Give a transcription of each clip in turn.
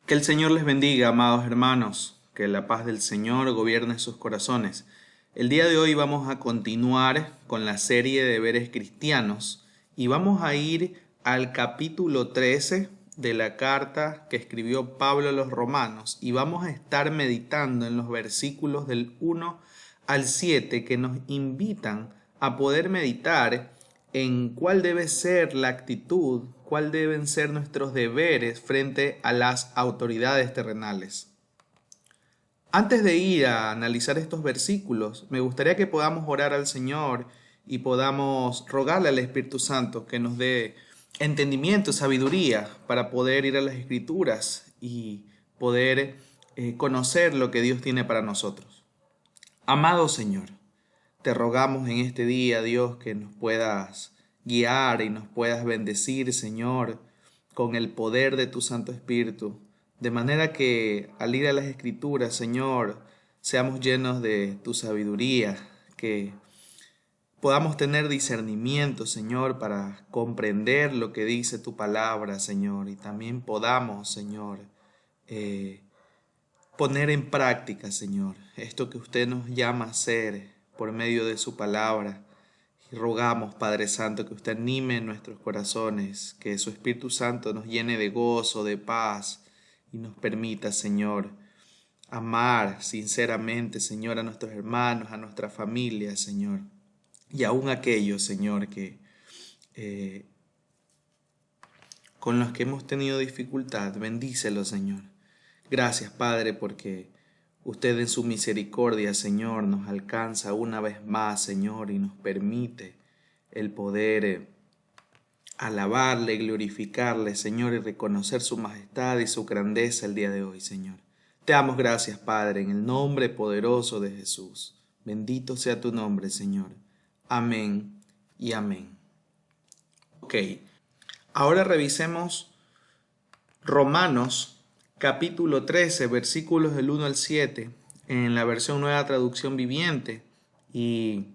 Que el Señor les bendiga, amados hermanos, que la paz del Señor gobierne sus corazones. El día de hoy vamos a continuar con la serie de deberes cristianos y vamos a ir al capítulo 13 de la carta que escribió Pablo a los romanos y vamos a estar meditando en los versículos del 1 al 7 que nos invitan a poder meditar en cuál debe ser la actitud, cuál deben ser nuestros deberes frente a las autoridades terrenales. Antes de ir a analizar estos versículos, me gustaría que podamos orar al Señor y podamos rogarle al Espíritu Santo que nos dé entendimiento, sabiduría para poder ir a las Escrituras y poder conocer lo que Dios tiene para nosotros. Amado Señor, te rogamos en este día, Dios, que nos puedas guiar y nos puedas bendecir, Señor, con el poder de tu Santo Espíritu, de manera que al ir a las Escrituras, Señor, seamos llenos de tu sabiduría, que podamos tener discernimiento, Señor, para comprender lo que dice tu palabra, Señor, y también podamos, Señor, poner en práctica, Señor, esto que usted nos llama a hacer por medio de su palabra. Y rogamos, Padre Santo, que usted anime nuestros corazones, que su Espíritu Santo nos llene de gozo, de paz y nos permita, Señor, amar sinceramente, Señor, a nuestros hermanos, a nuestra familia, Señor, y aún aquellos, Señor, que con los que hemos tenido dificultad. Bendícelos, Señor. Gracias, Padre, porque usted en su misericordia, Señor, nos alcanza una vez más, Señor, y nos permite el poder alabarle, glorificarle, Señor, y reconocer su majestad y su grandeza el día de hoy, Señor. Te damos gracias, Padre, en el nombre poderoso de Jesús. Bendito sea tu nombre, Señor. Amén y amén. Ok, ahora revisemos Romanos capítulo 13, versículos del 1 al 7, en la versión Nueva Traducción Viviente, y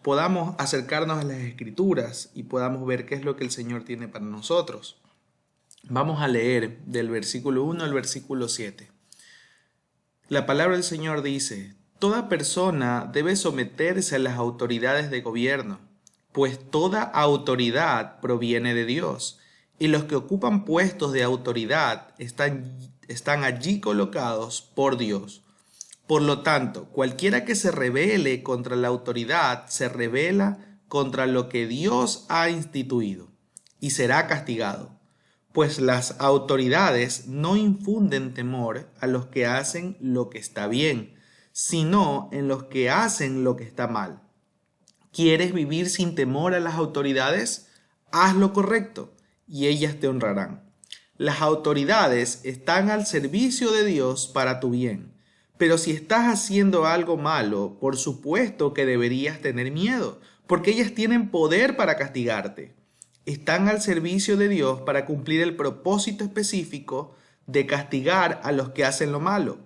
podamos acercarnos a las Escrituras y podamos ver qué es lo que el Señor tiene para nosotros. Vamos a leer del versículo 1 al versículo 7. La palabra del Señor dice: toda persona debe someterse a las autoridades de gobierno, pues toda autoridad proviene de Dios, y los que ocupan puestos de autoridad están allí colocados por Dios. Por lo tanto, cualquiera que se rebele contra la autoridad se rebela contra lo que Dios ha instituido y será castigado, pues las autoridades no infunden temor a los que hacen lo que está bien, sino en los que hacen lo que está mal. ¿Quieres vivir sin temor a las autoridades? Haz lo correcto y ellas te honrarán. Las autoridades están al servicio de Dios para tu bien, pero si estás haciendo algo malo, por supuesto que deberías tener miedo, porque ellas tienen poder para castigarte. Están al servicio de Dios para cumplir el propósito específico de castigar a los que hacen lo malo.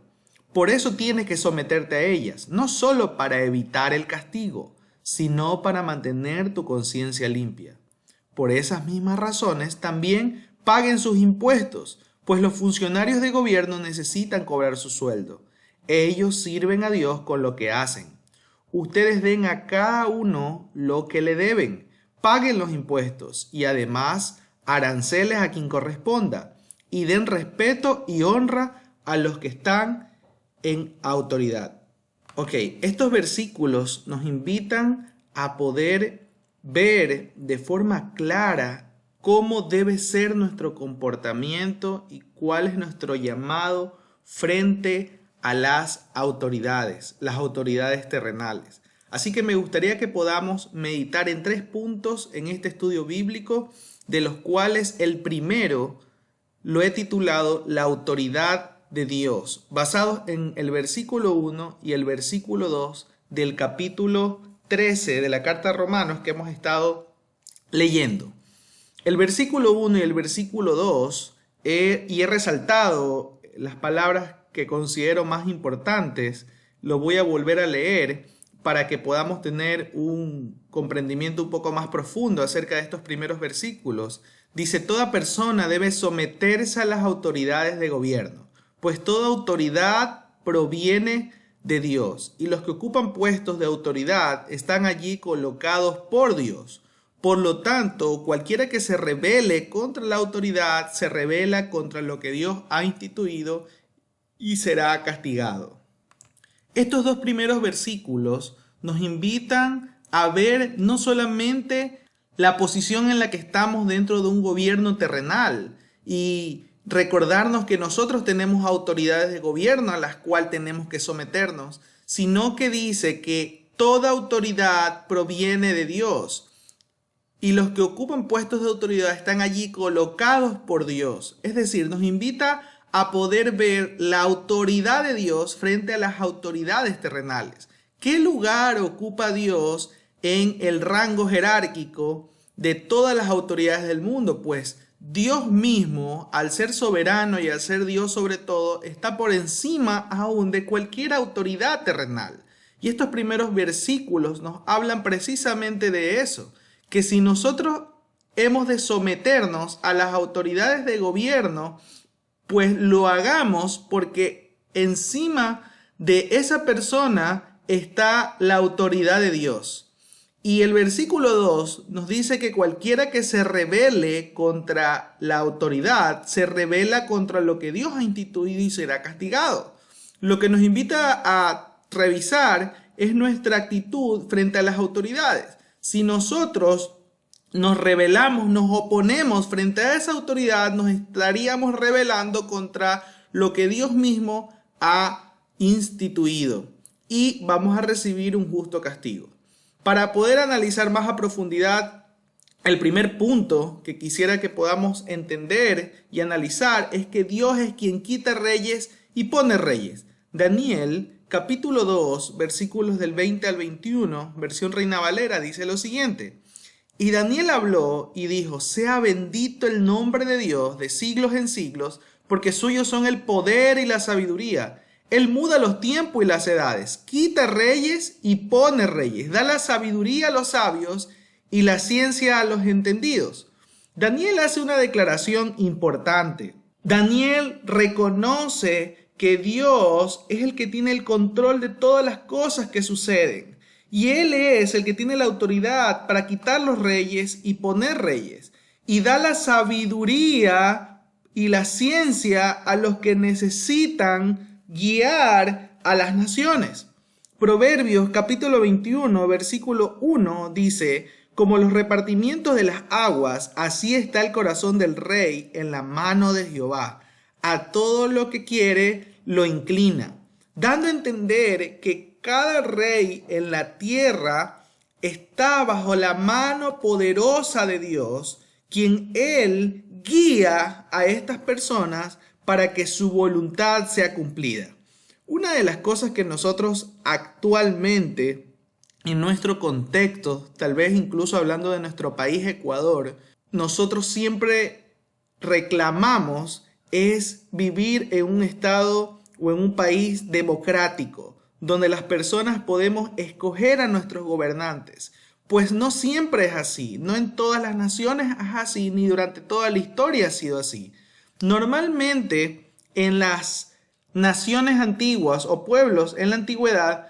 Por eso tienes que someterte a ellas, no solo para evitar el castigo, sino para mantener tu conciencia limpia. Por esas mismas razones también paguen sus impuestos, pues los funcionarios de gobierno necesitan cobrar su sueldo. Ellos sirven a Dios con lo que hacen. Ustedes den a cada uno lo que le deben, paguen los impuestos y además aranceles a quien corresponda, y den respeto y honra a los que están en autoridad. Ok, estos versículos nos invitan a poder ver de forma clara cómo debe ser nuestro comportamiento y cuál es nuestro llamado frente a las autoridades terrenales. Así que me gustaría que podamos meditar en 3 puntos en este estudio bíblico, de los cuales el primero lo he titulado La autoridad de Dios, basados en el versículo 1 y el versículo 2 del capítulo 13 de la carta a Romanos que hemos estado leyendo. El versículo 1 y el versículo 2 he resaltado las palabras que considero más importantes. Lo voy a volver a leer para que podamos tener un comprendimiento un poco más profundo acerca de estos primeros versículos. Dice: toda persona debe someterse a las autoridades de gobierno, pues toda autoridad proviene de Dios, y los que ocupan puestos de autoridad están allí colocados por Dios. Por lo tanto, cualquiera que se rebele contra la autoridad se rebela contra lo que Dios ha instituido y será castigado. Estos dos primeros versículos nos invitan a ver no solamente la posición en la que estamos dentro de un gobierno terrenal y recordarnos que nosotros tenemos autoridades de gobierno a las cuales tenemos que someternos, sino que dice que toda autoridad proviene de Dios. Y los que ocupan puestos de autoridad están allí colocados por Dios. Es decir, nos invita a poder ver la autoridad de Dios frente a las autoridades terrenales. ¿Qué lugar ocupa Dios en el rango jerárquico de todas las autoridades del mundo? Pues Dios mismo, al ser soberano y al ser Dios sobre todo, está por encima aún de cualquier autoridad terrenal. Y estos primeros versículos nos hablan precisamente de eso, que si nosotros hemos de someternos a las autoridades de gobierno, pues lo hagamos porque encima de esa persona está la autoridad de Dios. Y el versículo 2 nos dice que cualquiera que se rebele contra la autoridad, se rebela contra lo que Dios ha instituido y será castigado. Lo que nos invita a revisar es nuestra actitud frente a las autoridades. Si nosotros nos rebelamos, nos oponemos frente a esa autoridad, nos estaríamos rebelando contra lo que Dios mismo ha instituido y vamos a recibir un justo castigo. Para poder analizar más a profundidad, el primer punto que quisiera que podamos entender y analizar es que Dios es quien quita reyes y pone reyes. Daniel, capítulo 2, versículos del 20 al 21, versión Reina Valera, dice lo siguiente. Y Daniel habló y dijo, sea bendito el nombre de Dios de siglos en siglos, porque suyos son el poder y la sabiduría. Él muda los tiempos y las edades, quita reyes y pone reyes, da la sabiduría a los sabios y la ciencia a los entendidos. Daniel hace una declaración importante. Daniel reconoce que Dios es el que tiene el control de todas las cosas que suceden. Y Él es el que tiene la autoridad para quitar los reyes y poner reyes. Y da la sabiduría y la ciencia a los que necesitan guiar a las naciones. Proverbios capítulo 21, versículo 1 dice, como los repartimientos de las aguas, así está el corazón del rey en la mano de Jehová. A todo lo que quiere lo inclina, dando a entender que cada rey en la tierra está bajo la mano poderosa de Dios, quien Él guía a estas personas para que su voluntad sea cumplida. Una de las cosas que nosotros actualmente, en nuestro contexto, tal vez incluso hablando de nuestro país Ecuador, nosotros siempre reclamamos es vivir en un estado o en un país democrático, donde las personas podemos escoger a nuestros gobernantes. Pues no siempre es así, no en todas las naciones es así, ni durante toda la historia ha sido así. Normalmente en las naciones antiguas o pueblos en la antigüedad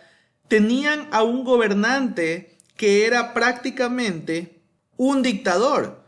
tenían a un gobernante que era prácticamente un dictador.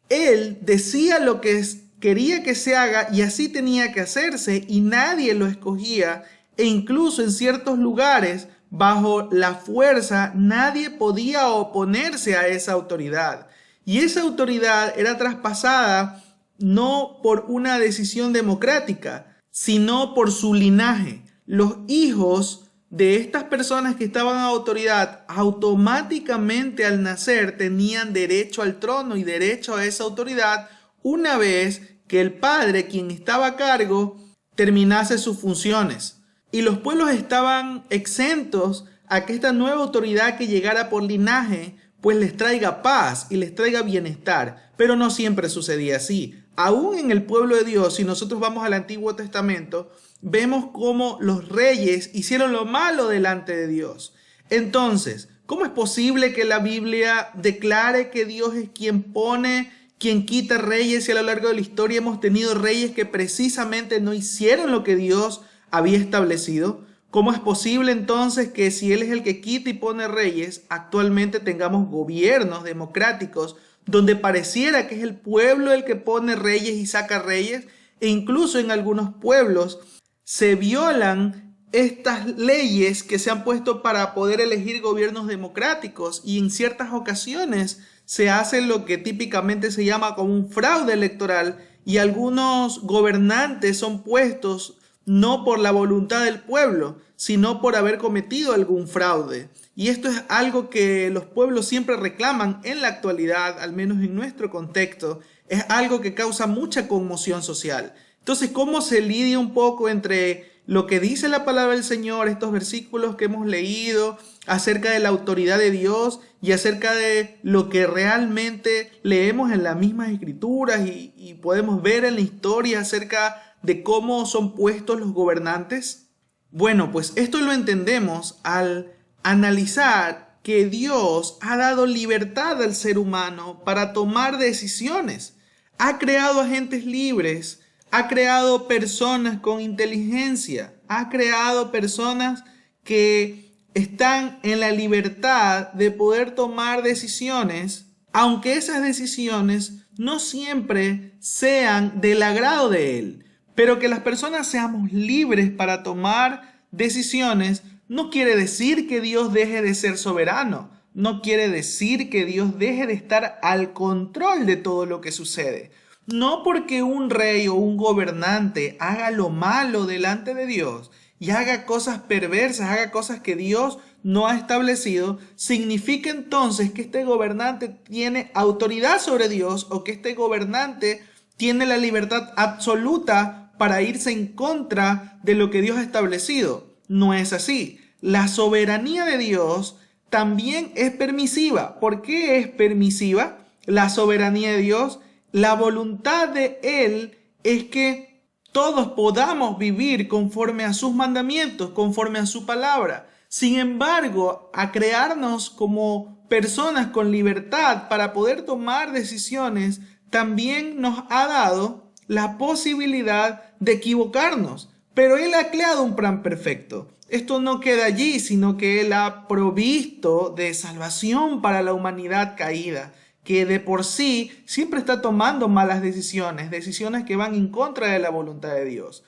Él decía lo que quería que se haga y así tenía que hacerse y nadie lo escogía e incluso en ciertos lugares bajo la fuerza nadie podía oponerse a esa autoridad y esa autoridad era traspasada no por una decisión democrática, sino por su linaje. Los hijos de estas personas que estaban a autoridad automáticamente al nacer tenían derecho al trono y derecho a esa autoridad una vez que el padre, quien estaba a cargo, terminase sus funciones. Y los pueblos estaban exentos a que esta nueva autoridad que llegara por linaje pues les traiga paz y les traiga bienestar. Pero no siempre sucedía así. Aún en el pueblo de Dios, si nosotros vamos al Antiguo Testamento, vemos cómo los reyes hicieron lo malo delante de Dios. Entonces, ¿cómo es posible que la Biblia declare que Dios es quien pone quien quita reyes, y a lo largo de la historia hemos tenido reyes que precisamente no hicieron lo que Dios había establecido. ¿Cómo es posible entonces que si Él es el que quita y pone reyes, actualmente tengamos gobiernos democráticos donde pareciera que es el pueblo el que pone reyes y saca reyes? E incluso en algunos pueblos se violan estas leyes que se han puesto para poder elegir gobiernos democráticos, y en ciertas ocasiones se hace lo que típicamente se llama como un fraude electoral, y algunos gobernantes son puestos no por la voluntad del pueblo, sino por haber cometido algún fraude. Y esto es algo que los pueblos siempre reclaman en la actualidad, al menos en nuestro contexto. Es algo que causa mucha conmoción social. Entonces, ¿cómo se lidia un poco entre lo que dice la palabra del Señor, estos versículos que hemos leído acerca de la autoridad de Dios y acerca de lo que realmente leemos en las mismas escrituras y podemos ver en la historia acerca de cómo son puestos los gobernantes? Bueno, pues esto lo entendemos al analizar que Dios ha dado libertad al ser humano para tomar decisiones. Ha creado agentes libres, ha creado personas con inteligencia, ha creado personas que están en la libertad de poder tomar decisiones, aunque esas decisiones no siempre sean del agrado de Él. Pero que las personas seamos libres para tomar decisiones no quiere decir que Dios deje de ser soberano, no quiere decir que Dios deje de estar al control de todo lo que sucede. No porque un rey o un gobernante haga lo malo delante de Dios y haga cosas perversas, haga cosas que Dios no ha establecido, significa entonces que este gobernante tiene autoridad sobre Dios o que este gobernante tiene la libertad absoluta para irse en contra de lo que Dios ha establecido. No es así. La soberanía de Dios también es permisiva. ¿Por qué es permisiva la soberanía de Dios? La voluntad de Él es que todos podamos vivir conforme a sus mandamientos, conforme a su palabra. Sin embargo, a crearnos como personas con libertad para poder tomar decisiones, también nos ha dado la posibilidad de equivocarnos. Pero Él ha creado un plan perfecto. Esto no queda allí, sino que Él ha provisto de salvación para la humanidad caída, que de por sí siempre está tomando malas decisiones, decisiones que van en contra de la voluntad de Dios.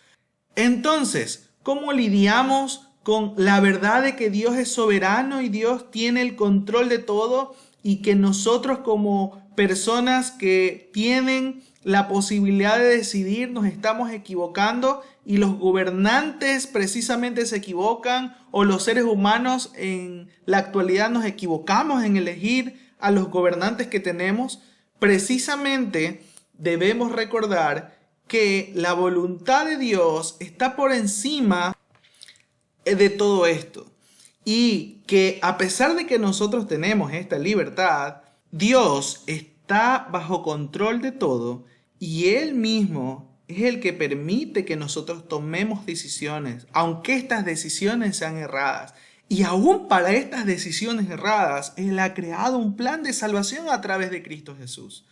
Entonces, ¿cómo lidiamos con la verdad de que Dios es soberano y Dios tiene el control de todo, y que nosotros como personas que tienen la posibilidad de decidir nos estamos equivocando, y los gobernantes precisamente se equivocan, o los seres humanos en la actualidad nos equivocamos en elegir a los gobernantes que tenemos? Precisamente debemos recordar que la voluntad de Dios está por encima de todo esto, y que a pesar de que nosotros tenemos esta libertad, Dios está bajo control de todo, y Él mismo es el que permite que nosotros tomemos decisiones, aunque estas decisiones sean erradas. Y aún para estas decisiones erradas, Él ha creado un plan de salvación a través de Cristo Jesús.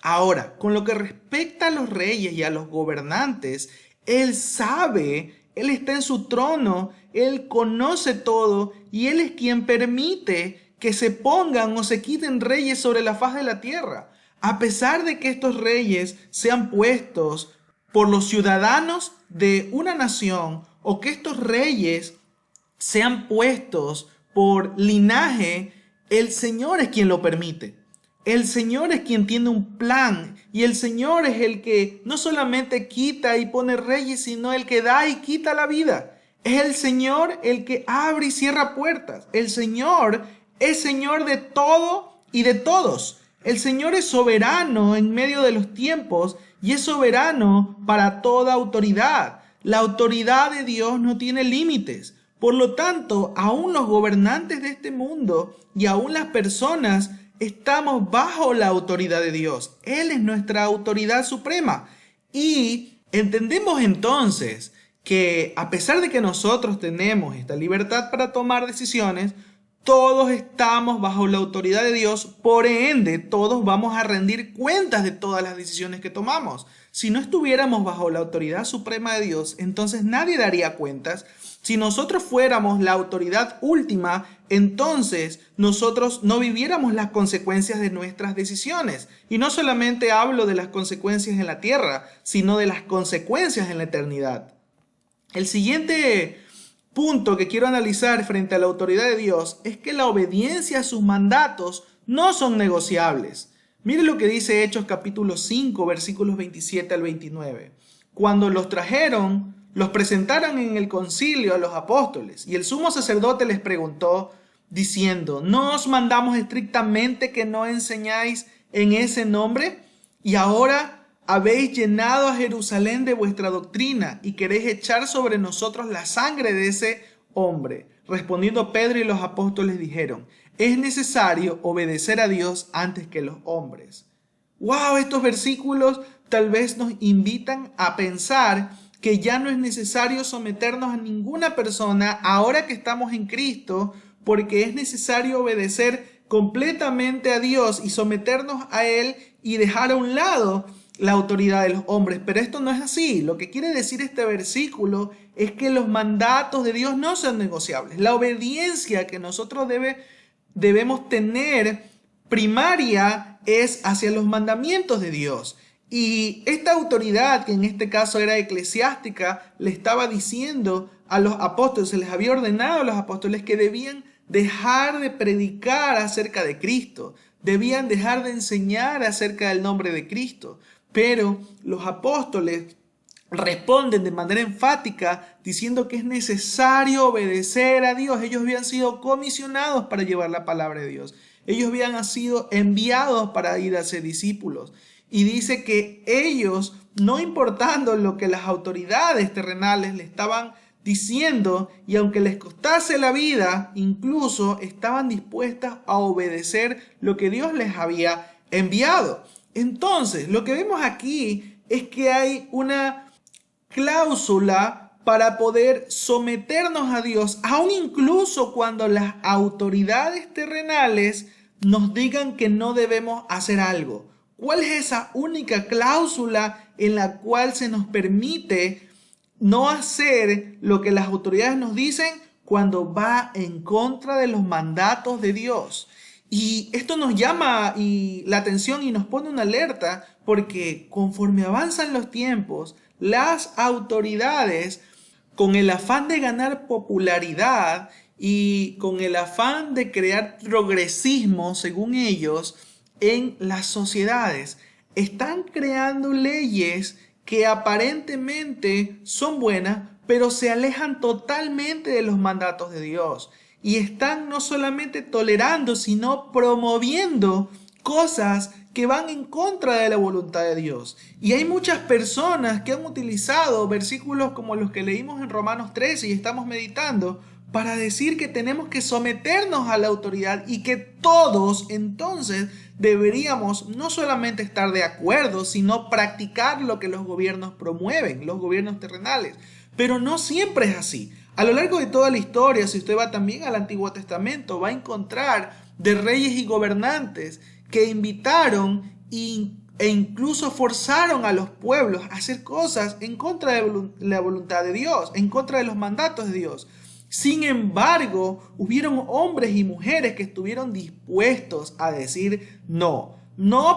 Ahora, con lo que respecta a los reyes y a los gobernantes, Él sabe, Él está en su trono, Él conoce todo, y Él es quien permite que se pongan o se quiten reyes sobre la faz de la tierra. A pesar de que estos reyes sean puestos por los ciudadanos de una nación, o que estos reyes sean puestos por linaje, el Señor es quien lo permite. El Señor es quien tiene un plan, y el Señor es el que no solamente quita y pone reyes, sino el que da y quita la vida. Es el Señor el que abre y cierra puertas. El Señor es Señor de todo y de todos. El Señor es soberano en medio de los tiempos, y es soberano para toda autoridad. La autoridad de Dios no tiene límites. Por lo tanto, aún los gobernantes de este mundo y aún las personas estamos bajo la autoridad de Dios. Él es nuestra autoridad suprema. Y entendemos entonces que a pesar de que nosotros tenemos esta libertad para tomar decisiones, todos estamos bajo la autoridad de Dios, por ende, todos vamos a rendir cuentas de todas las decisiones que tomamos. Si no estuviéramos bajo la autoridad suprema de Dios, entonces nadie daría cuentas. Si nosotros fuéramos la autoridad última, entonces nosotros no viviéramos las consecuencias de nuestras decisiones. Y no solamente hablo de las consecuencias en la tierra, sino de las consecuencias en la eternidad. El siguiente punto que quiero analizar frente a la autoridad de Dios es que la obediencia a sus mandatos no son negociables. Mire lo que dice Hechos capítulo 5, versículos 27 al 29. Cuando los trajeron, los presentaron en el concilio a los apóstoles, y el sumo sacerdote les preguntó, diciendo, ¿no os mandamos estrictamente que no enseñáis en ese nombre? Y ahora habéis llenado a Jerusalén de vuestra doctrina y queréis echar sobre nosotros la sangre de ese hombre. Respondiendo Pedro y los apóstoles dijeron, es necesario obedecer a Dios antes que los hombres. ¡Wow! Estos versículos tal vez nos invitan a pensar que ya no es necesario someternos a ninguna persona ahora que estamos en Cristo, porque es necesario obedecer completamente a Dios y someternos a Él y dejar a un lado la autoridad de los hombres. Pero esto no es así. Lo que quiere decir este versículo es que los mandatos de Dios no son negociables. La obediencia que nosotros debemos tener primaria es hacia los mandamientos de Dios. Y esta autoridad, que en este caso era eclesiástica, le estaba diciendo a los apóstoles, se les había ordenado a los apóstoles que debían dejar de predicar acerca de Cristo, debían dejar de enseñar acerca del nombre de Cristo. Pero los apóstoles responden de manera enfática diciendo que es necesario obedecer a Dios. Ellos habían sido comisionados para llevar la palabra de Dios. Ellos habían sido enviados para ir a ser discípulos. Y dice que ellos, no importando lo que las autoridades terrenales le estaban diciendo, y aunque les costase la vida, incluso estaban dispuestas a obedecer lo que Dios les había enviado. Entonces, lo que vemos aquí es que hay una cláusula para poder someternos a Dios, aun incluso cuando las autoridades terrenales nos digan que no debemos hacer algo. ¿Cuál es esa única cláusula en la cual se nos permite no hacer lo que las autoridades nos dicen cuando va en contra de los mandatos de Dios? Y esto nos llama la atención y nos pone una alerta, porque conforme avanzan los tiempos, las autoridades, con el afán de ganar popularidad y con el afán de crear progresismo, según ellos, en las sociedades, están creando leyes que aparentemente son buenas, pero se alejan totalmente de los mandatos de Dios. Y están no solamente tolerando, sino promoviendo cosas que van en contra de la voluntad de Dios. Y hay muchas personas que han utilizado versículos como los que leímos en Romanos 13 y estamos meditando para decir que tenemos que someternos a la autoridad y que todos entonces deberíamos no solamente estar de acuerdo, sino practicar lo que los gobiernos promueven, los gobiernos terrenales. Pero no siempre es así. A lo largo de toda la historia, si usted va también al Antiguo Testamento, va a encontrar de reyes y gobernantes que invitaron e incluso forzaron a los pueblos a hacer cosas en contra de la voluntad de Dios, en contra de los mandatos de Dios. Sin embargo, hubieron hombres y mujeres que estuvieron dispuestos a decir no,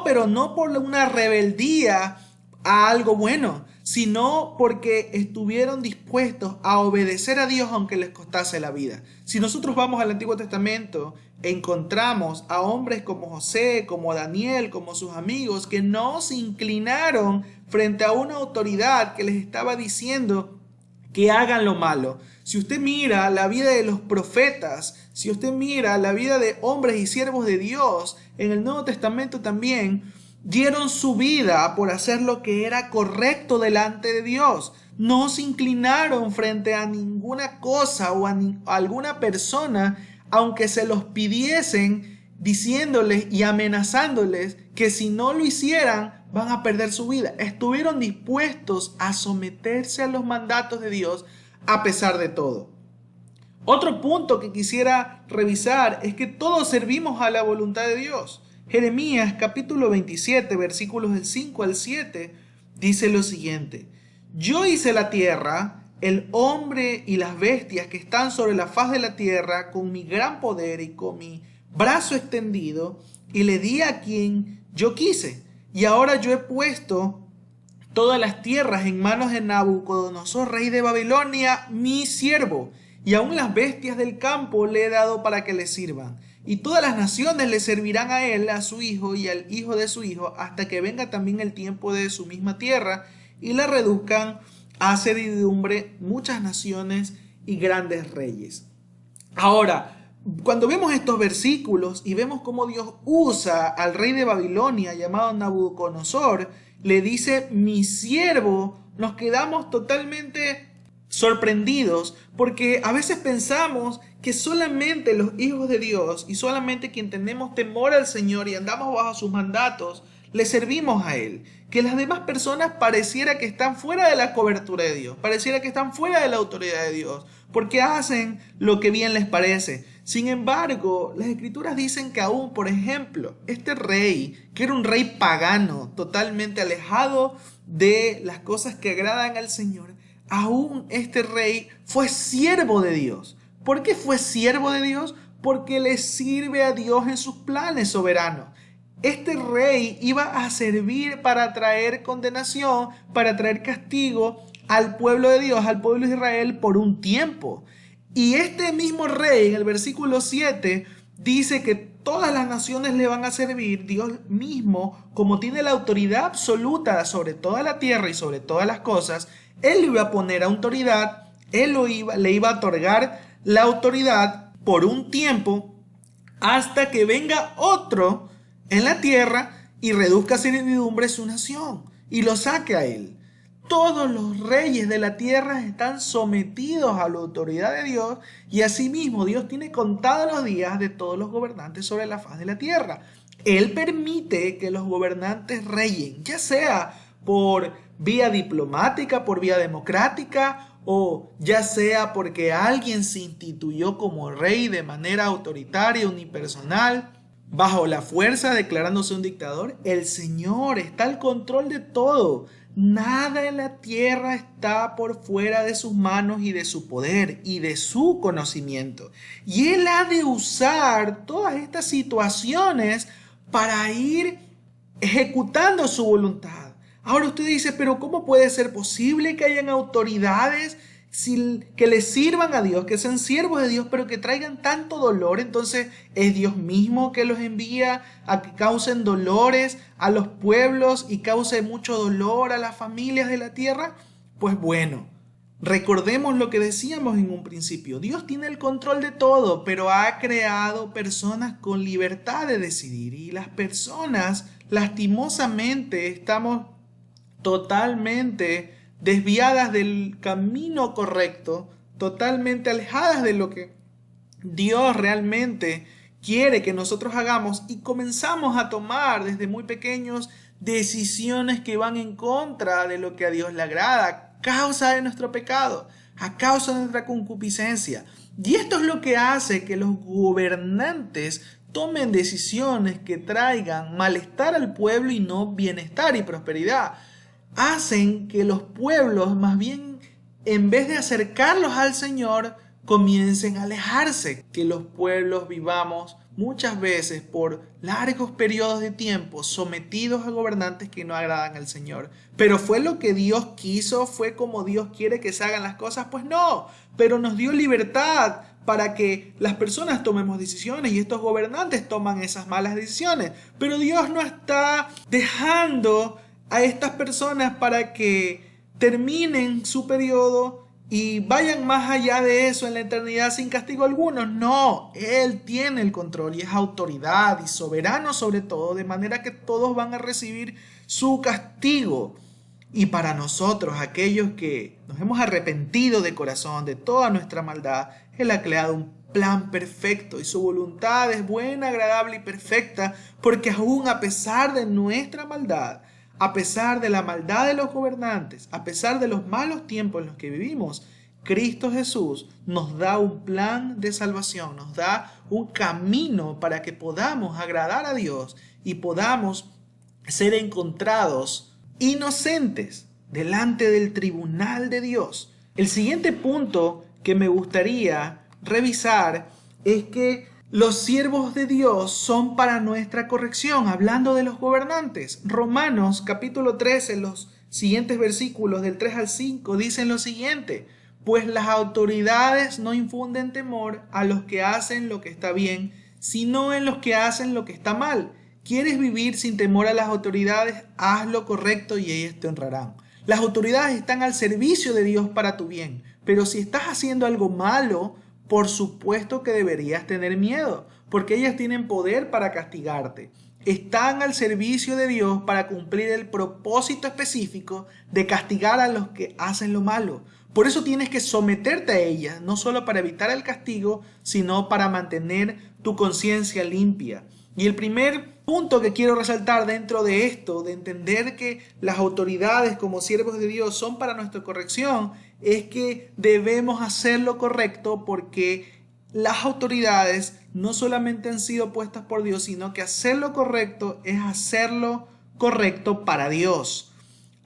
pero no por una rebeldía a algo bueno, sino porque estuvieron dispuestos a obedecer a Dios aunque les costase la vida. Si nosotros vamos al Antiguo Testamento, encontramos a hombres como José, como Daniel, como sus amigos, que no se inclinaron frente a una autoridad que les estaba diciendo que hagan lo malo. Si usted mira la vida de los profetas, si usted mira la vida de hombres y siervos de Dios, en el Nuevo Testamento también, dieron su vida por hacer lo que era correcto delante de Dios. No se inclinaron frente a ninguna cosa o a alguna persona, aunque se los pidiesen, diciéndoles y amenazándoles que si no lo hicieran van a perder su vida. Estuvieron dispuestos a someterse a los mandatos de Dios a pesar de todo. Otro punto que quisiera revisar es que todos servimos a la voluntad de Dios. Jeremías capítulo 27, versículos del 5 al 7, dice lo siguiente: Yo hice la tierra, el hombre y las bestias que están sobre la faz de la tierra con mi gran poder y con mi brazo extendido, y le di a quien yo quise. Y ahora yo he puesto todas las tierras en manos de Nabucodonosor, rey de Babilonia, mi siervo, y aún las bestias del campo le he dado para que le sirvan. Y todas las naciones le servirán a él, a su hijo y al hijo de su hijo, hasta que venga también el tiempo de su misma tierra, y la reduzcan a servidumbre muchas naciones y grandes reyes. Ahora, cuando vemos estos versículos y vemos cómo Dios usa al rey de Babilonia llamado Nabucodonosor, le dice mi siervo, nos quedamos totalmente sorprendidos porque a veces pensamos que solamente los hijos de Dios y solamente quien tenemos temor al Señor y andamos bajo sus mandatos, le servimos a Él. Que las demás personas pareciera que están fuera de la cobertura de Dios, pareciera que están fuera de la autoridad de Dios, porque hacen lo que bien les parece. Sin embargo, las escrituras dicen que aún, por ejemplo, este rey, que era un rey pagano, totalmente alejado de las cosas que agradan al Señor, aún este rey fue siervo de Dios. ¿Por qué fue siervo de Dios? Porque le sirve a Dios en sus planes soberanos. Este rey iba a servir para traer condenación, para traer castigo al pueblo de Dios, al pueblo de Israel por un tiempo. Y este mismo rey en el versículo 7 dice que todas las naciones le van a servir. Dios mismo, como tiene la autoridad absoluta sobre toda la tierra y sobre todas las cosas, Él le iba a poner autoridad, le iba a otorgar la autoridad por un tiempo hasta que venga otro en la tierra y reduzca a servidumbre su nación y lo saque a él. Todos los reyes de la tierra están sometidos a la autoridad de Dios y asimismo Dios tiene contados los días de todos los gobernantes sobre la faz de la tierra. Él permite que los gobernantes reyen, ya sea por vía diplomática, por vía democrática, o ya sea porque alguien se instituyó como rey de manera autoritaria, unipersonal, bajo la fuerza, declarándose un dictador. El Señor está al control de todo. Nada en la tierra está por fuera de sus manos y de su poder y de su conocimiento. Y Él ha de usar todas estas situaciones para ir ejecutando su voluntad. Ahora usted dice, pero ¿cómo puede ser posible que hayan autoridades que le sirvan a Dios, que sean siervos de Dios, pero que traigan tanto dolor? Entonces, ¿es Dios mismo que los envía a que causen dolores a los pueblos y cause mucho dolor a las familias de la tierra? Pues bueno, recordemos lo que decíamos en un principio. Dios tiene el control de todo, pero ha creado personas con libertad de decidir. Y las personas, lastimosamente, estamos totalmente desviadas del camino correcto, totalmente alejadas de lo que Dios realmente quiere que nosotros hagamos y comenzamos a tomar desde muy pequeños decisiones que van en contra de lo que a Dios le agrada, a causa de nuestro pecado, a causa de nuestra concupiscencia. Y esto es lo que hace que los gobernantes tomen decisiones que traigan malestar al pueblo y no bienestar y prosperidad. Hacen que los pueblos, más bien, en vez de acercarlos al Señor, comiencen a alejarse. Que los pueblos vivamos muchas veces por largos periodos de tiempo sometidos a gobernantes que no agradan al Señor. ¿Pero fue lo que Dios quiso? ¿Fue como Dios quiere que se hagan las cosas? Pues no, pero nos dio libertad para que las personas tomemos decisiones y estos gobernantes toman esas malas decisiones. Pero Dios no está dejando a estas personas para que terminen su periodo y vayan más allá de eso en la eternidad sin castigo alguno. No, Él tiene el control y es autoridad y soberano sobre todo, de manera que todos van a recibir su castigo. Y para nosotros, aquellos que nos hemos arrepentido de corazón de toda nuestra maldad, Él ha creado un plan perfecto y su voluntad es buena, agradable y perfecta, porque aún a pesar de nuestra maldad, a pesar de la maldad de los gobernantes, a pesar de los malos tiempos en los que vivimos, Cristo Jesús nos da un plan de salvación, nos da un camino para que podamos agradar a Dios y podamos ser encontrados inocentes delante del tribunal de Dios. El siguiente punto que me gustaría revisar es que los siervos de Dios son para nuestra corrección, hablando de los gobernantes. Romanos capítulo 13, los siguientes versículos del 3 al 5 dicen lo siguiente: pues las autoridades no infunden temor a los que hacen lo que está bien, sino en los que hacen lo que está mal. ¿Quieres vivir sin temor a las autoridades? Haz lo correcto y ellas te honrarán. Las autoridades están al servicio de Dios para tu bien, pero si estás haciendo algo malo, por supuesto que deberías tener miedo, porque ellas tienen poder para castigarte. Están al servicio de Dios para cumplir el propósito específico de castigar a los que hacen lo malo. Por eso tienes que someterte a ellas, no solo para evitar el castigo, sino para mantener tu conciencia limpia. Y el primer punto que quiero resaltar dentro de esto, de entender que las autoridades como siervos de Dios son para nuestra corrección, es que debemos hacer lo correcto, porque las autoridades no solamente han sido puestas por Dios, sino que hacer lo correcto es hacerlo correcto para Dios.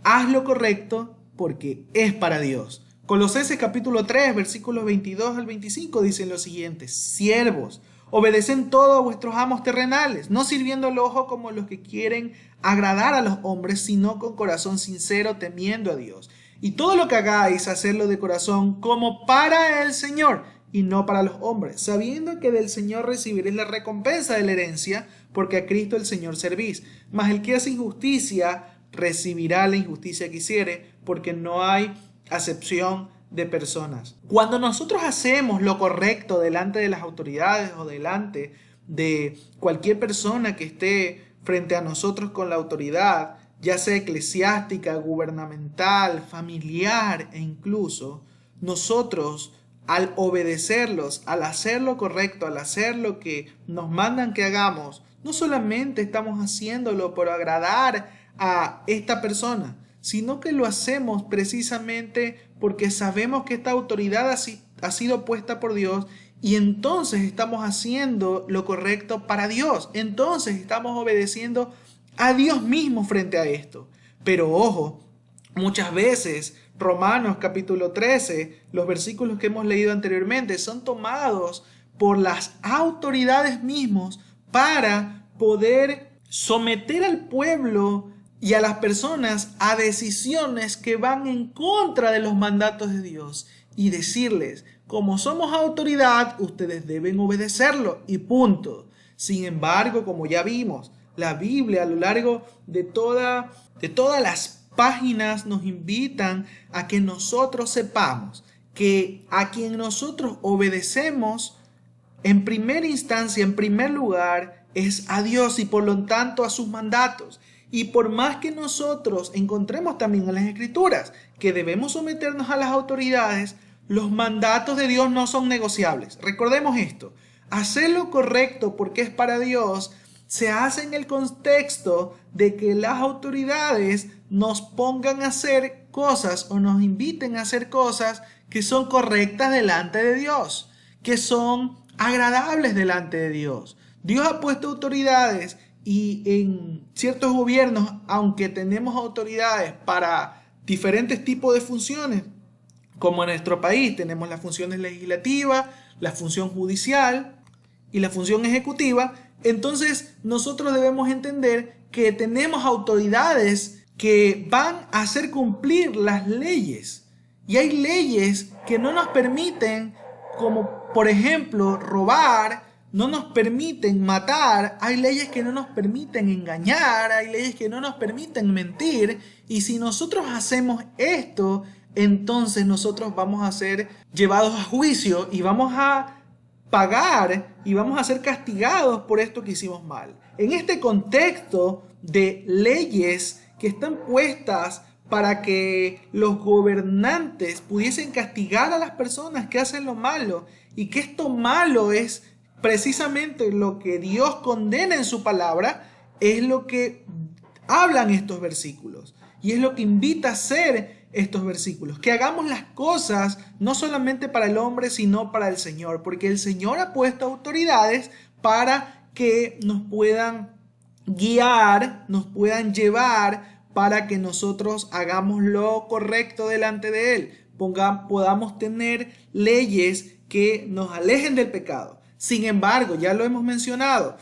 Haz lo correcto porque es para Dios. Colosenses capítulo 3, versículos 22 al 25 dicen lo siguiente: siervos, obedecen todo a vuestros amos terrenales, no sirviendo al ojo como los que quieren agradar a los hombres, sino con corazón sincero, temiendo a Dios. Y todo lo que hagáis, hacedlo de corazón como para el Señor y no para los hombres, sabiendo que del Señor recibiréis la recompensa de la herencia, porque a Cristo el Señor servís. Mas el que hace injusticia recibirá la injusticia que hiciere, porque no hay acepción de personas. Cuando nosotros hacemos lo correcto delante de las autoridades o delante de cualquier persona que esté frente a nosotros con la autoridad, ya sea eclesiástica, gubernamental, familiar e incluso, nosotros al obedecerlos, al hacer lo correcto, al hacer lo que nos mandan que hagamos, no solamente estamos haciéndolo por agradar a esta persona, sino que lo hacemos precisamente porque sabemos que esta autoridad ha sido puesta por Dios, y entonces estamos haciendo lo correcto para Dios. Entonces estamos obedeciendo a Dios mismo frente a esto. Pero ojo, muchas veces Romanos capítulo 13, los versículos que hemos leído anteriormente, son tomados por las autoridades mismos para poder someter al pueblo y a las personas a decisiones que van en contra de los mandatos de Dios, y decirles: como somos autoridad, ustedes deben obedecerlo y punto. Sin embargo, como ya vimos, la Biblia a lo largo de todas las páginas nos invitan a que nosotros sepamos que a quien nosotros obedecemos en primera instancia, en primer lugar, es a Dios y por lo tanto a sus mandatos. Y por más que nosotros encontremos también en las Escrituras que debemos someternos a las autoridades, los mandatos de Dios no son negociables. Recordemos esto: hacer lo correcto porque es para Dios se hace en el contexto de que las autoridades nos pongan a hacer cosas o nos inviten a hacer cosas que son correctas delante de Dios, que son agradables delante de Dios. Dios ha puesto autoridades, y en ciertos gobiernos, aunque tenemos autoridades para diferentes tipos de funciones, como en nuestro país tenemos las funciones legislativas, la función judicial y la función ejecutiva, entonces nosotros debemos entender que tenemos autoridades que van a hacer cumplir las leyes. Y hay leyes que no nos permiten, como por ejemplo robar, no nos permiten matar, hay leyes que no nos permiten engañar, hay leyes que no nos permiten mentir, y si nosotros hacemos esto, entonces nosotros vamos a ser llevados a juicio y vamos a pagar y vamos a ser castigados por esto que hicimos mal. En este contexto de leyes que están puestas para que los gobernantes pudiesen castigar a las personas que hacen lo malo, y que esto malo es precisamente lo que Dios condena en su palabra, es lo que hablan estos versículos y es lo que invita a hacer estos versículos, que hagamos las cosas no solamente para el hombre, sino para el Señor, porque el Señor ha puesto autoridades para que nos puedan guiar, nos puedan llevar para que nosotros hagamos lo correcto delante de Él, podamos tener leyes que nos alejen del pecado. Sin embargo, ya lo hemos mencionado,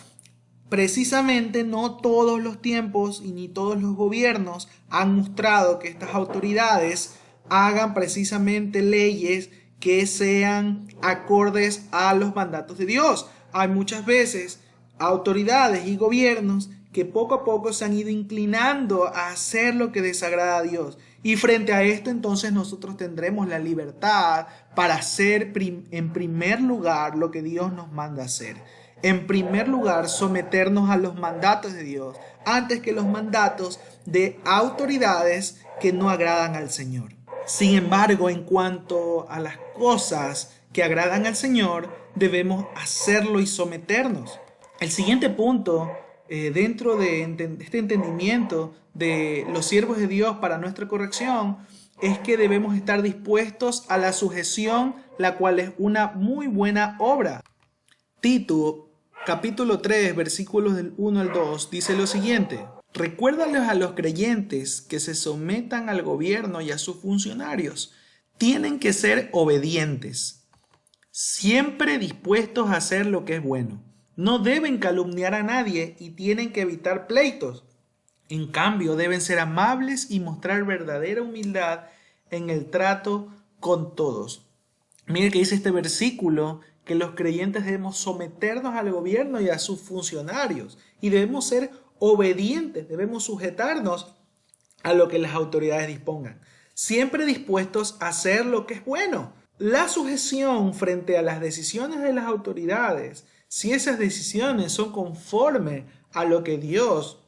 precisamente no todos los tiempos y ni todos los gobiernos han mostrado que estas autoridades hagan precisamente leyes que sean acordes a los mandatos de Dios. Hay muchas veces autoridades y gobiernos que poco a poco se han ido inclinando a hacer lo que desagrada a Dios. Y frente a esto, entonces nosotros tendremos la libertad para hacer en primer lugar lo que Dios nos manda hacer. En primer lugar, someternos a los mandatos de Dios antes que los mandatos de autoridades que no agradan al Señor. Sin embargo, en cuanto a las cosas que agradan al Señor, debemos hacerlo y someternos. El siguiente punto, dentro de este entendimiento de los siervos de Dios para nuestra corrección, es que debemos estar dispuestos a la sujeción, la cual es una muy buena obra. Tito, capítulo 3, versículos del 1 al 2, dice lo siguiente: recuérdales a los creyentes que se sometan al gobierno y a sus funcionarios. Tienen que ser obedientes, siempre dispuestos a hacer lo que es bueno. No deben calumniar a nadie y tienen que evitar pleitos. En cambio, deben ser amables y mostrar verdadera humildad en el trato con todos. Mire que dice este versículo que los creyentes debemos someternos al gobierno y a sus funcionarios y debemos ser obedientes, debemos sujetarnos a lo que las autoridades dispongan, siempre dispuestos a hacer lo que es bueno. La sujeción frente a las decisiones de las autoridades, si esas decisiones son conforme a lo que Dios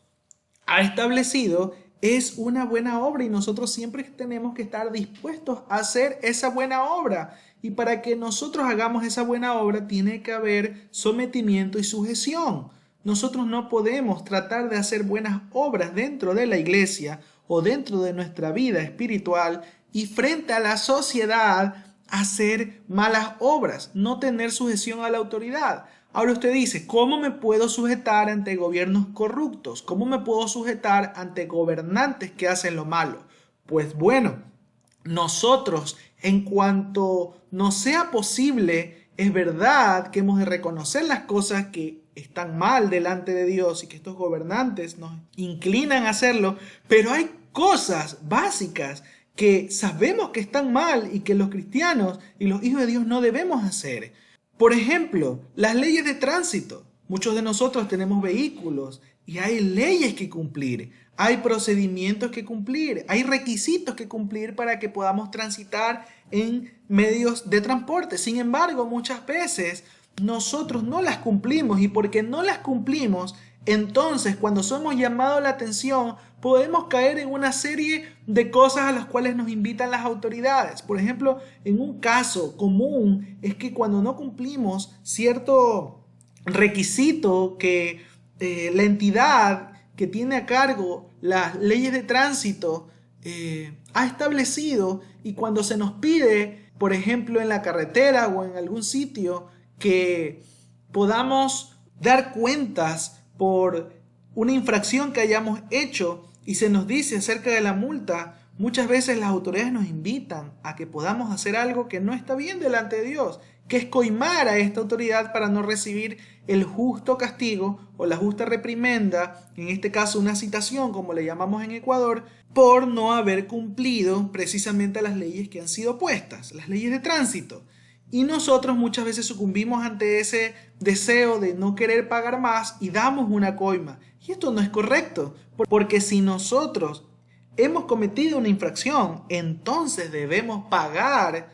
ha establecido, es una buena obra y nosotros siempre tenemos que estar dispuestos a hacer esa buena obra. Y para que nosotros hagamos esa buena obra tiene que haber sometimiento y sujeción. Nosotros no podemos tratar de hacer buenas obras dentro de la iglesia o dentro de nuestra vida espiritual y frente a la sociedad hacer malas obras, no tener sujeción a la autoridad. Ahora usted dice, ¿cómo me puedo sujetar ante gobiernos corruptos? ¿Cómo me puedo sujetar ante gobernantes que hacen lo malo? Pues bueno, nosotros, en cuanto nos sea posible, es verdad que hemos de reconocer las cosas que están mal delante de Dios y que estos gobernantes nos inclinan a hacerlo, pero hay cosas básicas que sabemos que están mal y que los cristianos y los hijos de Dios no debemos hacer. Por ejemplo, las leyes de tránsito. Muchos de nosotros tenemos vehículos y hay leyes que cumplir, hay procedimientos que cumplir, hay requisitos que cumplir para que podamos transitar en medios de transporte. Sin embargo, muchas veces nosotros no las cumplimos y porque no las cumplimos, entonces cuando somos llamados la atención, podemos caer en una serie de cosas a las cuales nos invitan las autoridades. Por ejemplo, en un caso común es que cuando no cumplimos cierto requisito que la entidad que tiene a cargo las leyes de tránsito ha establecido, y cuando se nos pide, por ejemplo, en la carretera o en algún sitio, que podamos dar cuentas por una infracción que hayamos hecho y se nos dice acerca de la multa, muchas veces las autoridades nos invitan a que podamos hacer algo que no está bien delante de Dios, que es coimar a esta autoridad para no recibir el justo castigo o la justa reprimenda, en este caso una citación como le llamamos en Ecuador, por no haber cumplido precisamente las leyes que han sido puestas, las leyes de tránsito. Y nosotros muchas veces sucumbimos ante ese deseo de no querer pagar más y damos una coima. Y esto no es correcto, porque si nosotros hemos cometido una infracción, entonces debemos pagar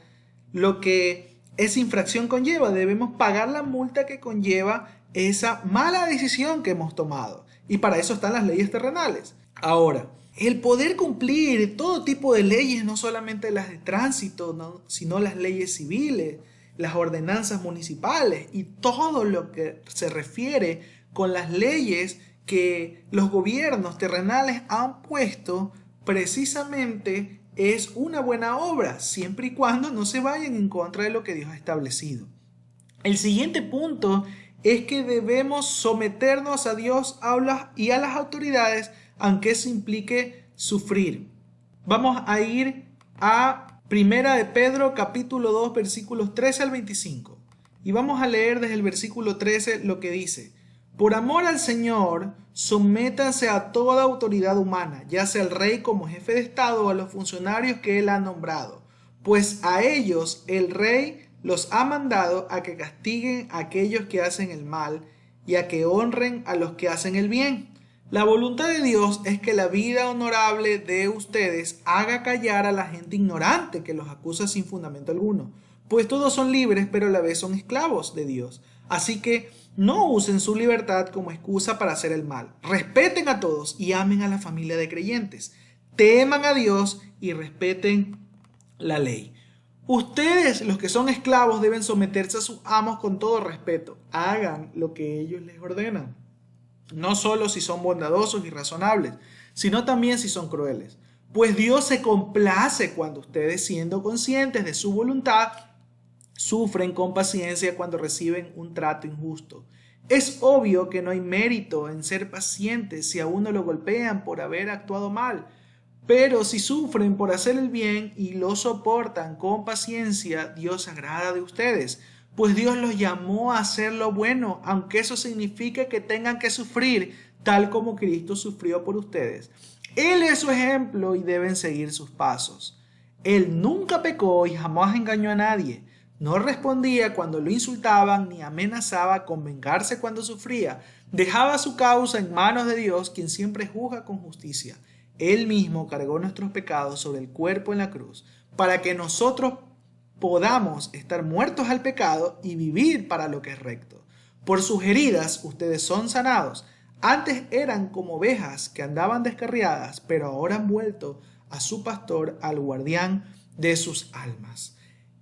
lo que esa infracción conlleva, debemos pagar la multa que conlleva esa mala decisión que hemos tomado. Y para eso están las leyes terrenales. Ahora, el poder cumplir todo tipo de leyes, no solamente las de tránsito, sino las leyes civiles, las ordenanzas municipales y todo lo que se refiere con las leyes que los gobiernos terrenales han puesto, precisamente es una buena obra, siempre y cuando no se vayan en contra de lo que Dios ha establecido. El siguiente punto es que debemos someternos a Dios y a las autoridades, aunque eso implique sufrir. Vamos a ir a Primera de Pedro, capítulo 2, versículos 13 al 25. Y vamos a leer desde el versículo 13 lo que dice: por amor al Señor, sométanse a toda autoridad humana, ya sea el rey como jefe de Estado o a los funcionarios que él ha nombrado, pues a ellos el rey los ha mandado a que castiguen a aquellos que hacen el mal y a que honren a los que hacen el bien. La voluntad de Dios es que la vida honorable de ustedes haga callar a la gente ignorante que los acusa sin fundamento alguno, pues todos son libres pero a la vez son esclavos de Dios. Así que no usen su libertad como excusa para hacer el mal. Respeten a todos y amen a la familia de creyentes. Teman a Dios y respeten la ley. Ustedes, los que son esclavos, deben someterse a sus amos con todo respeto. Hagan lo que ellos les ordenan. No solo si son bondadosos y razonables, sino también si son crueles. Pues Dios se complace cuando ustedes, siendo conscientes de su voluntad, sufren con paciencia cuando reciben un trato injusto. Es obvio que no hay mérito en ser pacientes si a uno lo golpean por haber actuado mal. Pero si sufren por hacer el bien y lo soportan con paciencia, Dios se agrada de ustedes, pues Dios los llamó a hacer lo bueno, aunque eso signifique que tengan que sufrir, tal como Cristo sufrió por ustedes. Él es su ejemplo y deben seguir sus pasos. Él nunca pecó y jamás engañó a nadie. No respondía cuando lo insultaban ni amenazaba con vengarse cuando sufría. Dejaba su causa en manos de Dios, quien siempre juzga con justicia. Él mismo cargó nuestros pecados sobre el cuerpo en la cruz, para que nosotros podamos estar muertos al pecado y vivir para lo que es recto. Por sus heridas ustedes son sanados. Antes eran como ovejas que andaban descarriadas, pero ahora han vuelto a su pastor, al guardián de sus almas.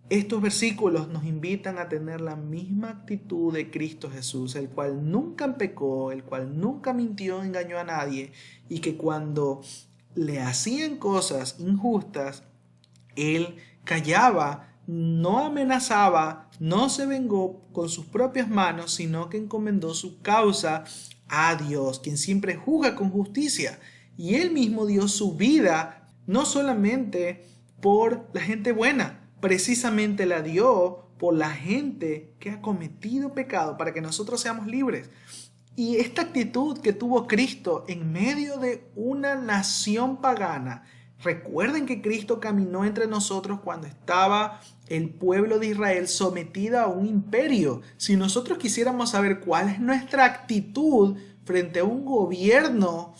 Estos versículos nos invitan a tener la misma actitud de Cristo Jesús, el cual nunca pecó, el cual nunca mintió, engañó a nadie, y que cuando le hacían cosas injustas, Él callaba, no amenazaba, no se vengó con sus propias manos, sino que encomendó su causa a Dios, quien siempre juzga con justicia. Y Él mismo dio su vida, no solamente por la gente buena, precisamente la dio por la gente que ha cometido pecado para que nosotros seamos libres. Y esta actitud que tuvo Cristo en medio de una nación pagana, recuerden que Cristo caminó entre nosotros cuando estaba el pueblo de Israel sometida a un imperio. Si nosotros quisiéramos saber cuál es nuestra actitud frente a un gobierno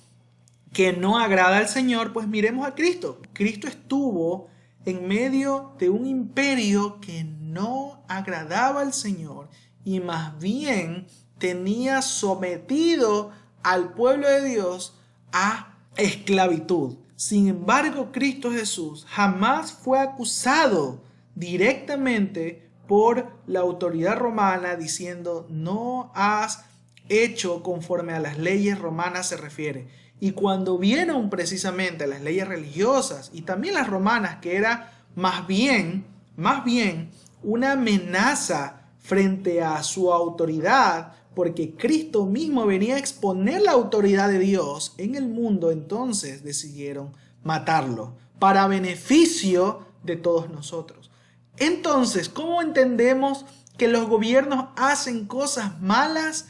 que no agrada al Señor, pues miremos a Cristo. Cristo estuvo en medio de un imperio que no agradaba al Señor y más bien tenía sometido al pueblo de Dios a esclavitud. Sin embargo, Cristo Jesús jamás fue acusado directamente por la autoridad romana diciendo no has hecho conforme a las leyes romanas se refiere. Y cuando vieron precisamente las leyes religiosas y también las romanas, que era más bien una amenaza frente a su autoridad, porque Cristo mismo venía a exponer la autoridad de Dios en el mundo, entonces decidieron matarlo para beneficio de todos nosotros. Entonces, ¿cómo entendemos que los gobiernos hacen cosas malas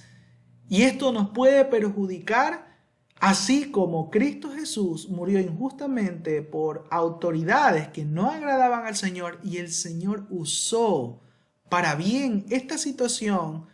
y esto nos puede perjudicar? Así como Cristo Jesús murió injustamente por autoridades que no agradaban al Señor y el Señor usó para bien esta situación,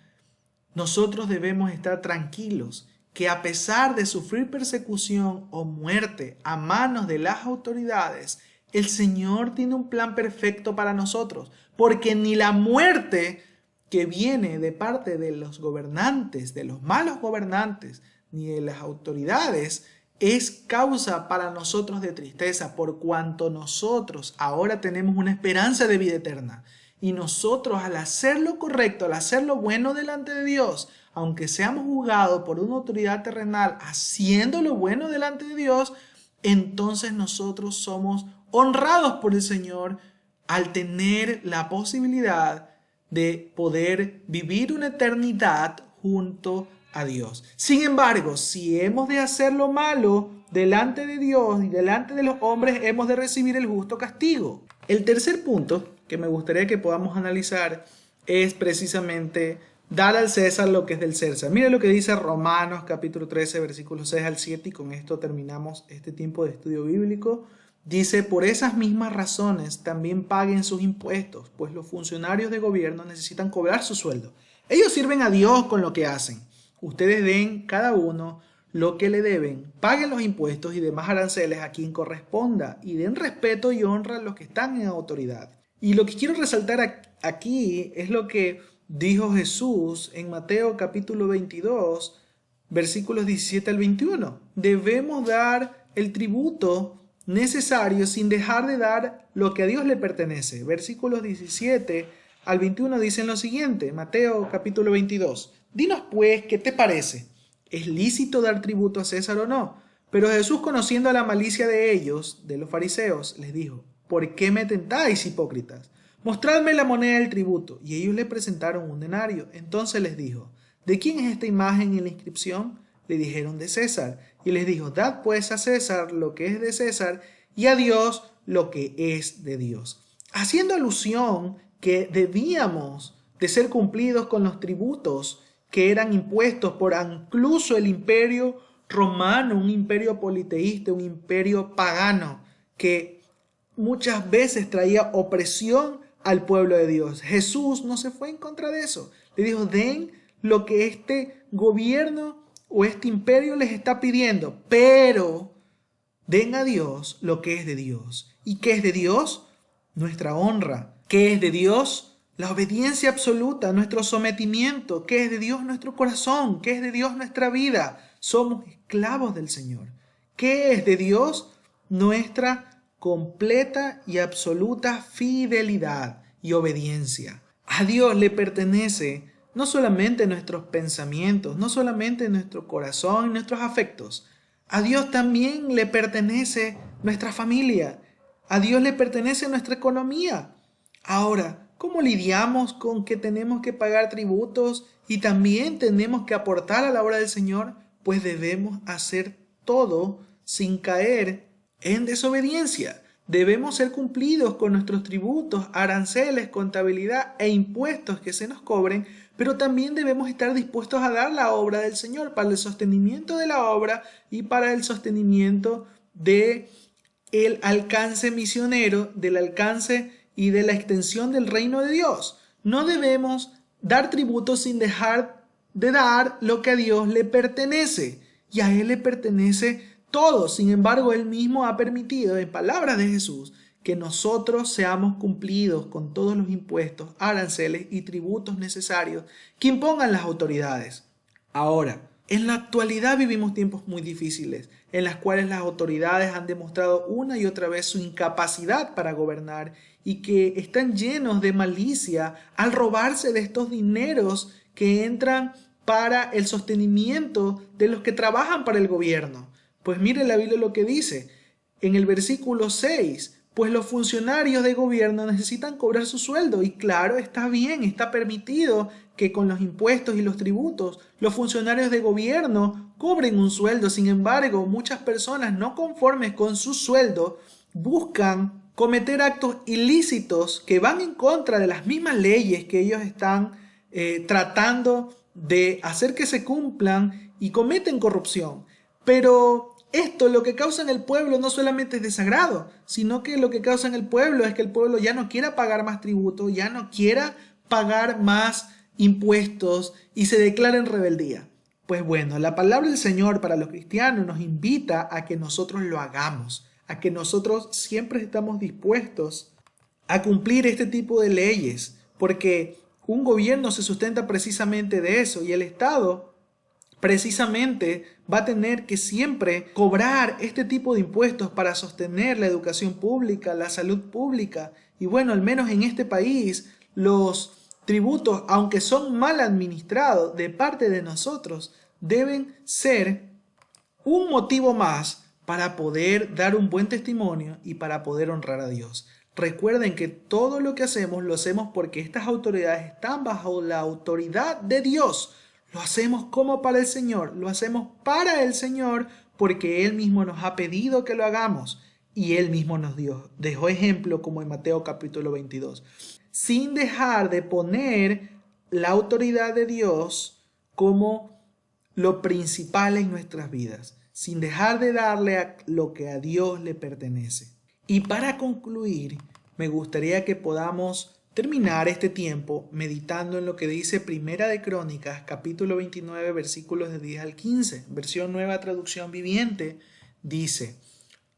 nosotros debemos estar tranquilos que a pesar de sufrir persecución o muerte a manos de las autoridades, el Señor tiene un plan perfecto para nosotros, porque ni la muerte que viene de parte de los gobernantes, de los malos gobernantes, ni de las autoridades, es causa para nosotros de tristeza, por cuanto nosotros ahora tenemos una esperanza de vida eterna. Y nosotros al hacer lo correcto, al hacer lo bueno delante de Dios, aunque seamos juzgados por una autoridad terrenal haciendo lo bueno delante de Dios, entonces nosotros somos honrados por el Señor al tener la posibilidad de poder vivir una eternidad junto a Dios. Sin embargo, si hemos de hacer lo malo delante de Dios y delante de los hombres, hemos de recibir el justo castigo. El tercer punto que me gustaría que podamos analizar es precisamente dar al César lo que es del César. Mire lo que dice Romanos capítulo 13, versículos 6 al 7, y con esto terminamos este tiempo de estudio bíblico. Dice, por esas mismas razones también paguen sus impuestos, pues los funcionarios de gobierno necesitan cobrar su sueldo. Ellos sirven a Dios con lo que hacen. Ustedes den cada uno lo que le deben, paguen los impuestos y demás aranceles a quien corresponda y den respeto y honra a los que están en autoridad. Y lo que quiero resaltar aquí es lo que dijo Jesús en Mateo capítulo 22, versículos 17 al 21. Debemos dar el tributo necesario sin dejar de dar lo que a Dios le pertenece. Versículos 17 al 21 dicen lo siguiente, Mateo capítulo 22. Dinos pues, ¿qué te parece? ¿Es lícito dar tributo a César o no? Pero Jesús, conociendo la malicia de ellos, de los fariseos, les dijo, ¿por qué me tentáis, hipócritas? Mostradme la moneda del tributo. Y ellos le presentaron un denario. Entonces les dijo, ¿de quién es esta imagen y la inscripción? Le dijeron, de César. Y les dijo, dad pues a César lo que es de César y a Dios lo que es de Dios. Haciendo alusión que debíamos de ser cumplidos con los tributos que eran impuestos por incluso el imperio romano, un imperio politeísta, un imperio pagano, que muchas veces traía opresión al pueblo de Dios. Jesús no se fue en contra de eso. Le dijo, den lo que este gobierno o este imperio les está pidiendo, pero den a Dios lo que es de Dios. ¿Y qué es de Dios? Nuestra honra. ¿Qué es de Dios? La obediencia absoluta, nuestro sometimiento. ¿Qué es de Dios? Nuestro corazón. ¿Qué es de Dios? Nuestra vida. Somos esclavos del Señor. ¿Qué es de Dios? Nuestra completa y absoluta fidelidad y obediencia. A Dios le pertenece no solamente nuestros pensamientos, no solamente nuestro corazón y nuestros afectos. A Dios también le pertenece nuestra familia. A Dios le pertenece nuestra economía. Ahora, ¿cómo lidiamos con que tenemos que pagar tributos y también tenemos que aportar a la obra del Señor? Pues debemos hacer todo sin caer en desobediencia. Debemos ser cumplidos con nuestros tributos, aranceles, contabilidad e impuestos que se nos cobren, pero también debemos estar dispuestos a dar la obra del Señor para el sostenimiento de la obra y para el sostenimiento del alcance misionero, del alcance y de la extensión del reino de Dios. No debemos dar tributos sin dejar de dar lo que a Dios le pertenece, y a Él le pertenece todo. Sin embargo, Él mismo ha permitido, en palabras de Jesús, que nosotros seamos cumplidos con todos los impuestos, aranceles y tributos necesarios que impongan las autoridades. Ahora, en la actualidad vivimos tiempos muy difíciles, en las cuales las autoridades han demostrado una y otra vez su incapacidad para gobernar y que están llenos de malicia al robarse de estos dineros que entran para el sostenimiento de los que trabajan para el gobierno. Pues mire la Biblia lo que dice en el versículo 6, pues los funcionarios de gobierno necesitan cobrar su sueldo, y claro, está bien, está permitido que con los impuestos y los tributos los funcionarios de gobierno cobren un sueldo. Sin embargo, muchas personas no conformes con su sueldo buscan cometer actos ilícitos que van en contra de las mismas leyes que ellos están tratando de hacer que se cumplan, y cometen corrupción. Pero esto lo que causa en el pueblo no solamente es desagrado, sino que lo que causa en el pueblo es que el pueblo ya no quiera pagar más tributo, ya no quiera pagar más impuestos y se declara en rebeldía. Pues bueno, la palabra del Señor para los cristianos nos invita a que nosotros lo hagamos, a que nosotros siempre estamos dispuestos a cumplir este tipo de leyes, porque un gobierno se sustenta precisamente de eso, y el Estado precisamente va a tener que siempre cobrar este tipo de impuestos para sostener la educación pública, la salud pública. Y bueno, al menos en este país, los tributos, aunque son mal administrados de parte de nosotros, deben ser un motivo más para poder dar un buen testimonio y para poder honrar a Dios. Recuerden que todo lo que hacemos lo hacemos porque estas autoridades están bajo la autoridad de Dios. Lo hacemos como para el Señor, lo hacemos para el Señor porque Él mismo nos ha pedido que lo hagamos y Él mismo nos dejó ejemplo como en Mateo capítulo 22, sin dejar de poner la autoridad de Dios como lo principal en nuestras vidas, sin dejar de darle a lo que a Dios le pertenece. Y para concluir, me gustaría que podamos terminar este tiempo meditando en lo que dice Primera de Crónicas, capítulo 29, versículos de 10 al 15, versión Nueva Traducción Viviente, dice: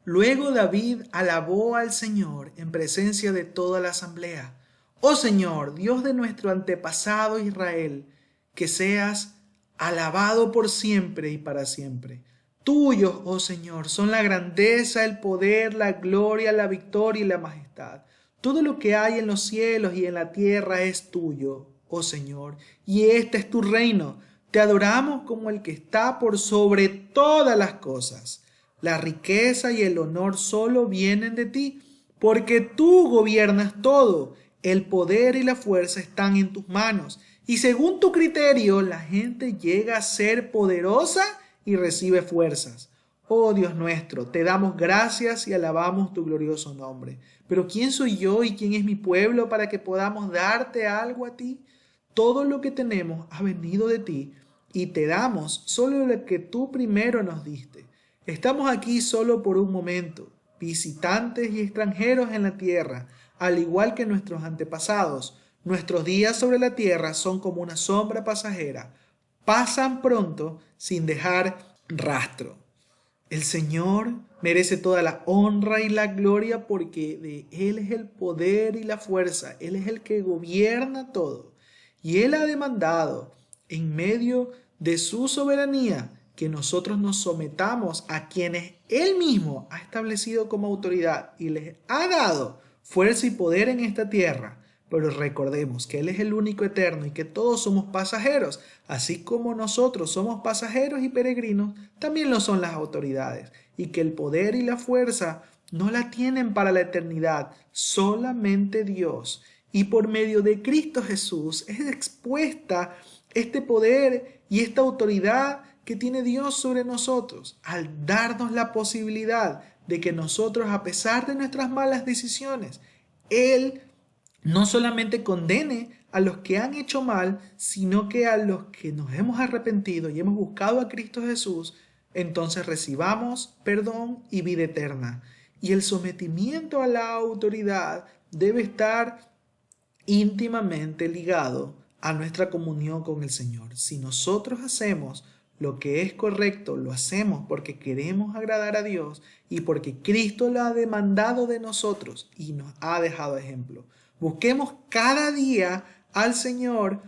Luego David alabó al Señor en presencia de toda la asamblea. Oh Señor, Dios de nuestro antepasado Israel, que seas alabado por siempre y para siempre. Tuyos, oh Señor, son la grandeza, el poder, la gloria, la victoria y la majestad. Todo lo que hay en los cielos y en la tierra es tuyo, oh Señor, y este es tu reino. Te adoramos como el que está por sobre todas las cosas. La riqueza y el honor solo vienen de ti, porque tú gobiernas todo. El poder y la fuerza están en tus manos, y según tu criterio, la gente llega a ser poderosa y recibe fuerzas. Oh Dios nuestro, te damos gracias y alabamos tu glorioso nombre. Pero ¿quién soy yo y quién es mi pueblo para que podamos darte algo a ti? Todo lo que tenemos ha venido de ti, y te damos solo lo que tú primero nos diste. Estamos aquí solo por un momento, visitantes y extranjeros en la tierra, al igual que nuestros antepasados. Nuestros días sobre la tierra son como una sombra pasajera. Pasan pronto sin dejar rastro. El Señor merece toda la honra y la gloria porque de Él es el poder y la fuerza. Él es el que gobierna todo. Y Él ha demandado, en medio de su soberanía, que nosotros nos sometamos a quienes Él mismo ha establecido como autoridad y les ha dado fuerza y poder en esta tierra. Pero recordemos que Él es el único eterno y que todos somos pasajeros. Así como nosotros somos pasajeros y peregrinos, también lo son las autoridades. Y que el poder y la fuerza no la tienen para la eternidad, solamente Dios. Y por medio de Cristo Jesús es expuesta este poder y esta autoridad que tiene Dios sobre nosotros, al darnos la posibilidad de que nosotros, a pesar de nuestras malas decisiones, Él no solamente condene a los que han hecho mal, sino que a los que nos hemos arrepentido y hemos buscado a Cristo Jesús, entonces recibamos perdón y vida eterna. Y el sometimiento a la autoridad debe estar íntimamente ligado a nuestra comunión con el Señor. Si nosotros hacemos lo que es correcto, lo hacemos porque queremos agradar a Dios y porque Cristo lo ha demandado de nosotros y nos ha dejado ejemplo. Busquemos cada día al Señor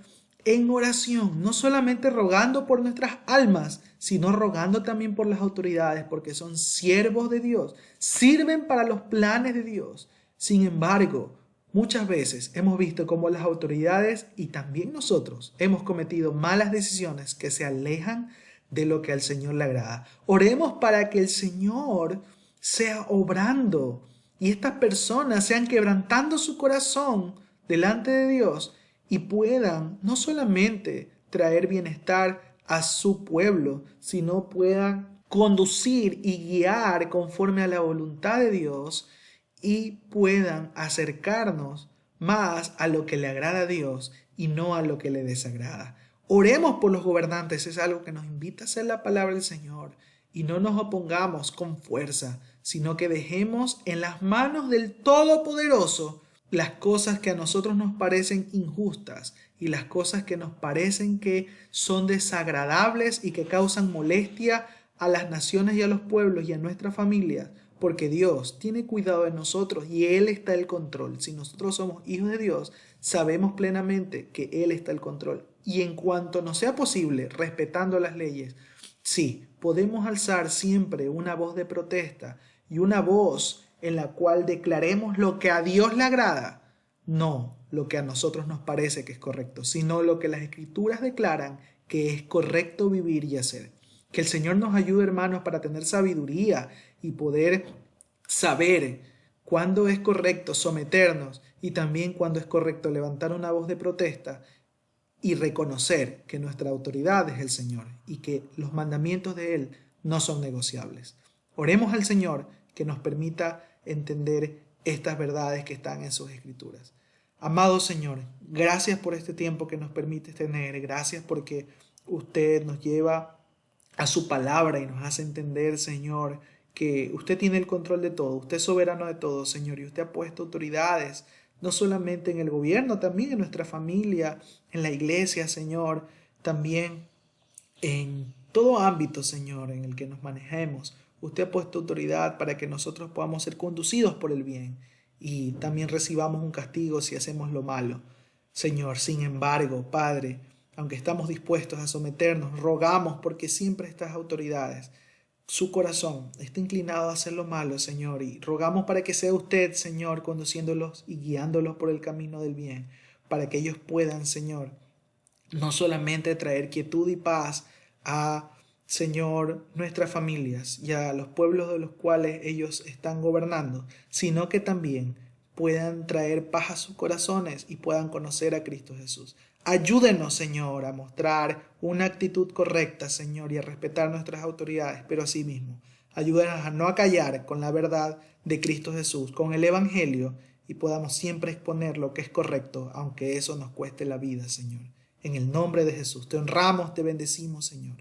en oración, no solamente rogando por nuestras almas, sino rogando también por las autoridades, porque son siervos de Dios, sirven para los planes de Dios. Sin embargo, muchas veces hemos visto cómo las autoridades y también nosotros hemos cometido malas decisiones que se alejan de lo que al Señor le agrada. Oremos para que el Señor sea obrando y estas personas sean quebrantando su corazón delante de Dios y puedan no solamente traer bienestar a su pueblo, sino puedan conducir y guiar conforme a la voluntad de Dios y puedan acercarnos más a lo que le agrada a Dios y no a lo que le desagrada. Oremos por los gobernantes, es algo que nos invita a hacer la palabra del Señor, y no nos opongamos con fuerza, sino que dejemos en las manos del Todopoderoso las cosas que a nosotros nos parecen injustas y las cosas que nos parecen que son desagradables y que causan molestia a las naciones y a los pueblos y a nuestras familias, porque Dios tiene cuidado de nosotros y Él está al control. Si nosotros somos hijos de Dios, sabemos plenamente que Él está al control. Y en cuanto nos sea posible, respetando las leyes, sí, podemos alzar siempre una voz de protesta y una voz en la cual declaremos lo que a Dios le agrada, no lo que a nosotros nos parece que es correcto, sino lo que las Escrituras declaran que es correcto vivir y hacer. Que el Señor nos ayude, hermanos, para tener sabiduría y poder saber cuándo es correcto someternos y también cuándo es correcto levantar una voz de protesta y reconocer que nuestra autoridad es el Señor y que los mandamientos de Él no son negociables. Oremos al Señor que nos permita entender estas verdades que están en sus escrituras. Amado Señor, gracias por este tiempo que nos permite tener, gracias porque usted nos lleva a su palabra y nos hace entender, Señor, que usted tiene el control de todo, usted es soberano de todo, Señor, y usted ha puesto autoridades, no solamente en el gobierno, también en nuestra familia, en la iglesia, Señor, también en todo ámbito, Señor, en el que nos manejemos. Usted ha puesto autoridad para que nosotros podamos ser conducidos por el bien y también recibamos un castigo si hacemos lo malo. Señor, sin embargo, Padre, aunque estamos dispuestos a someternos, rogamos porque siempre estas autoridades, su corazón está inclinado a hacer lo malo, Señor, y rogamos para que sea usted, Señor, conduciéndolos y guiándolos por el camino del bien, para que ellos puedan, Señor, no solamente traer quietud y paz a, Señor, nuestras familias y a los pueblos de los cuales ellos están gobernando, sino que también puedan traer paz a sus corazones y puedan conocer a Cristo Jesús. Ayúdenos, Señor, a mostrar una actitud correcta, Señor, y a respetar nuestras autoridades, pero asimismo, ayúdenos a no acallar con la verdad de Cristo Jesús, con el Evangelio, y podamos siempre exponer lo que es correcto, aunque eso nos cueste la vida, Señor. En el nombre de Jesús, te honramos, te bendecimos, Señor,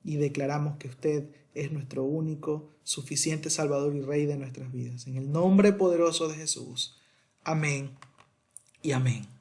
y declaramos que usted es nuestro único, suficiente Salvador y Rey de nuestras vidas. En el nombre poderoso de Jesús. Amén y amén.